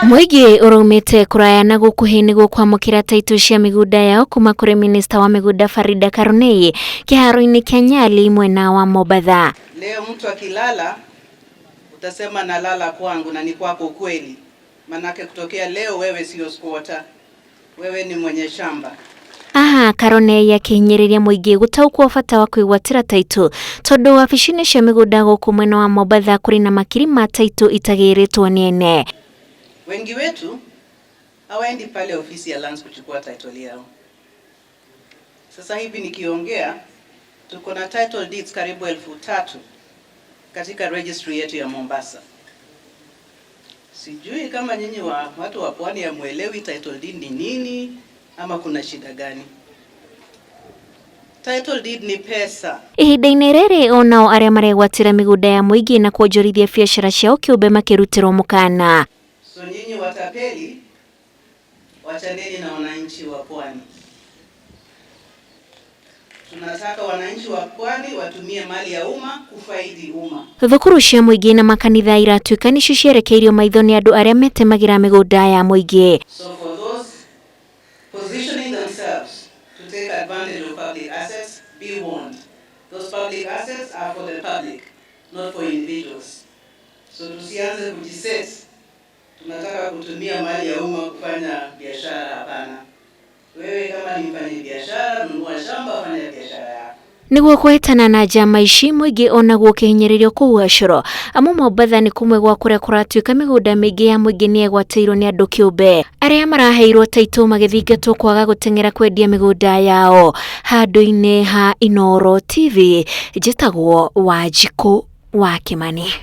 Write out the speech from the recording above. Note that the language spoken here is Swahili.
Muigi urumite kuraya na gukuhi niguo kwamukira taito cia migunda yao kuma kuri minista wa migunda Faridah Karoney kiharo-ini kia Nyali mwena wa Mombasa. Leo mtu akilala utasema nalala kwangu na ni kwako kweli. Manake kutokea leo wewe sio squatter. Wewe ni mwenye shamba. Aha, Karoney yakihinyiriria muigi gutaukwo bata wa kwigwatira taito tondu wabici-ini cia migunda guku mwena wa Mombasa kuri na makiri ma taito itagiritwo ni ene. Wengi wetu hawaendi pale ofisi ya lands kuchukua title yao. Sasa hivi nikiongea tuko na title deeds karibu 3,000 katika registry yetu ya Mombasa. Sijui kama nyinyi watu wa pwani hamuelewi title deed ni nini ama kuna shida gani? Title deed ni pesa. Ihinda-ini riri onao aria maregwatira migunda ya muigi na kuonjorithia biashara ciao kiumbe makirutirwo mukana. So nyinyi watapeli, wachaneni na wananchi wa pwani. Tunataka wananchi wa pwani watumie mali ya umma kufaidi umma. Thukuru cia muigi na makanitha iratuika nicio cierekeirio maitho ni andu aria metemagira migunda ya muigi. So for those positioning themselves to take advantage of public assets, be warned. Those public assets are for the public, not for individuals. So tusianze kujiset. Tunataka kutumia mali ya umma kufanya biashara, hapana. Wewe kama ni mfanya biashara, nunua shamba, fanya biashara yako. Niguo kwetana na njama ici muigi onaguo kihinyiririo kuu Uhoro amu Mombasa ni kumwe gwa kuria kuratuika migunda mingi ya muigi ni egwateirwo ni andu kiumbe aria maraheirwo taito magithingatwo kwaga gutengera kwendia migunda yao. Handu-ini ha Uhoro TV njitagwo Wabici-ini wa Kimani.